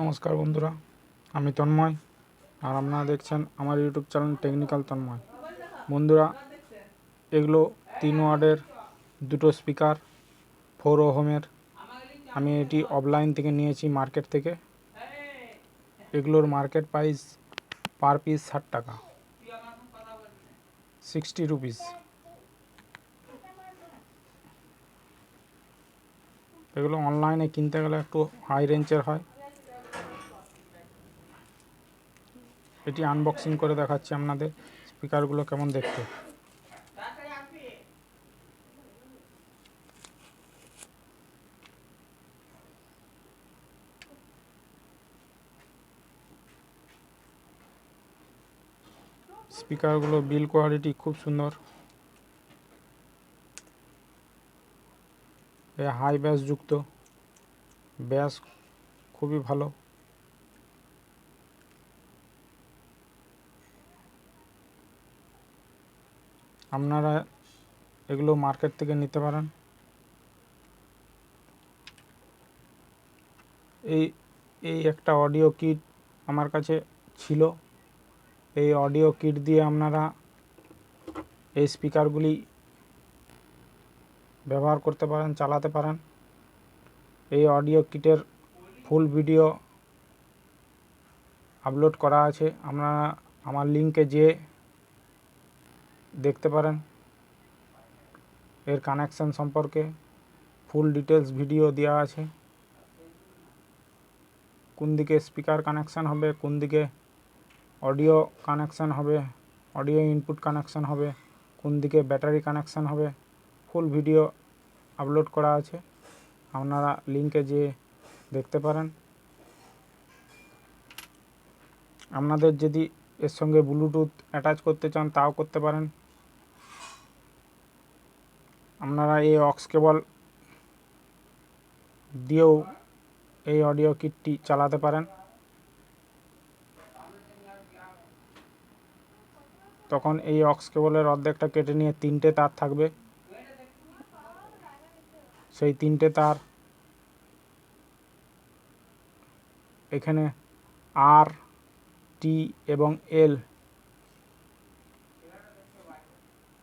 নমস্কার বন্ধুরা, আমি তন্ময় আর আপনারা দেখছেন আমার ইউটিউব চ্যানেল টেকনিক্যাল তন্ময়। বন্ধুরা, এগুলো 3 ওয়াটের দুটো স্পিকার 4 ওহমের। আমি এটি অফলাইন থেকে নিয়েছি, মার্কেট থেকে। এগুলোর মার্কেট প্রাইস পার পিস 60 টাকা, 60 রুপিস। এগুলো অনলাইনে কিনতে গেলে একটু হাই রেঞ্জের হয়। এটি আনবক্সিং করে দেখাচ্ছি আপনাদের স্পিকারগুলো কেমন দেখতে। স্পিকারগুলো বিল কোয়ালিটি খুব সুন্দর। এ হাই ব্যাস যুক্ত, ব্যাস খুবই ভালো। আপনারা এগুলো মার্কেট থেকে নিতে পারেন। এই একটা অডিও কিট আমার কাছে ছিল। এই অডিও কিট দিয়ে আপনারা এই স্পিকারগুলি ব্যবহার করতে পারেন, চালাতে পারেন। এই অডিও কিটের ফুল ভিডিও আপলোড করা আছে, আপনারা আমার লিঙ্কে যেয়ে দেখতে পারেন। এর কানেকশান সম্পর্কে ফুল ডিটেলস ভিডিও দেওয়া আছে। কোন দিকে স্পিকার কানেকশান হবে, কোন দিকে অডিও কানেকশান হবে, অডিও ইনপুট কানেকশান হবে, কোন দিকে ব্যাটারি কানেকশান হবে, ফুল ভিডিও আপলোড করা আছে। আপনারা লিঙ্কে যেয়ে দেখতে পারেন। আপনাদের যদি এর সঙ্গে ব্লুটুথ অ্যাটাচ করতে চান তাও করতে পারেন। আপনারা এই অক্স কেবল দিয়েও এই অডিও কিটটি চালাতে পারেন। তখন এই অক্স কেবলের অর্ধেকটা কেটে নিয়ে 3টে তার থাকবে। সেই 3টে তার এখানে আর, টি এবং এল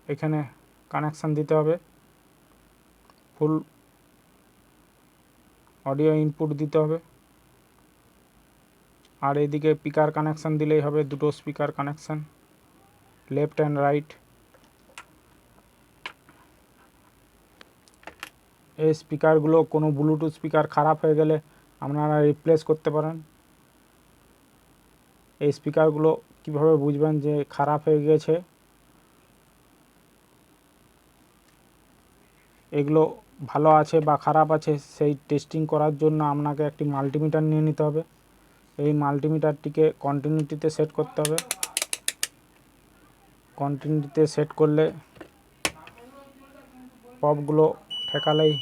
এখানে কানেকশান দিতে হবে। ফুল অডিও ইনপুট দিতে হবে। আর এদিকে স্পিকার কানেকশান দিলেই হবে, দুটো speaker connection, left and right. এই স্পিকারগুলো কোনো ব্লুটুথ স্পিকার খারাপ হয়ে গেলে আপনারা রিপ্লেস করতে পারেন। এই স্পিকারগুলো কিভাবে বুঝবেন যে খারাপ হয়ে গেছে, এগুলো ভালো আছে বা খারাপ আছে সেই টেস্টিং করার জন্য আপনাকে একটি মাল্টিমিটার নিয়ে নিতে হবে। এই মাল্টিমিটারটিকে কন্টিনিউটিতে সেট করতে হবে। কন্টিনিউটিতে সেট করলে পপগুলো ঠেকালেই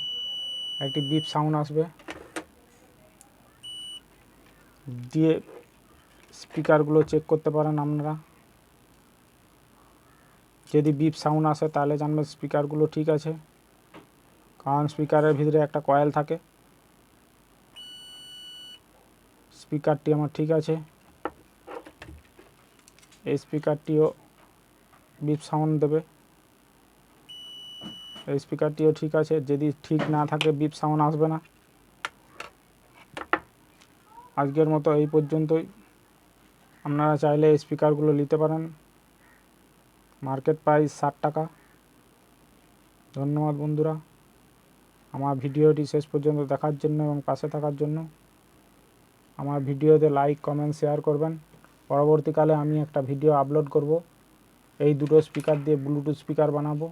একটি বিপ সাউন্ড আসবে। দিয়ে স্পিকারগুলো চেক করতে পারেন আপনারা। যদি বিপ সাউন্ড আসে তাহলে জানবেন স্পিকারগুলো ঠিক আছে, কারণ স্পিকারের ভিতরে একটা কয়েল থাকে। স্পিকারটি আমার ঠিক আছে, এই স্পিকারটিও বিপ সাউন্ড দেবে। এই স্পিকারটিও ঠিক আছে, যদি ঠিক না থাকে বিপ সাউন্ড আসবে না। আজকের মতো এই পর্যন্তই। আপনারা চাইলে এই স্পিকারগুলো নিতে পারেন, মার্কেট প্রাইস 60 টাকা। ধন্যবাদ বন্ধুরা, আমার ভিডিওটি শেষ পর্যন্ত দেখার জন্য এবং পাশে থাকার জন্য। আমার ভিডিওতে লাইক, কমেন্ট, শেয়ার করবেন। পরবর্তীকালে আমি একটা ভিডিও আপলোড করব, এই দুটো স্পিকার দিয়ে ব্লুটুথ স্পিকার বানাবো,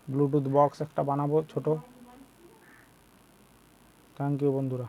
ব্লুটুথ বক্স একটা বানাবো ছোট। থ্যাংক ইউ বন্ধুরা।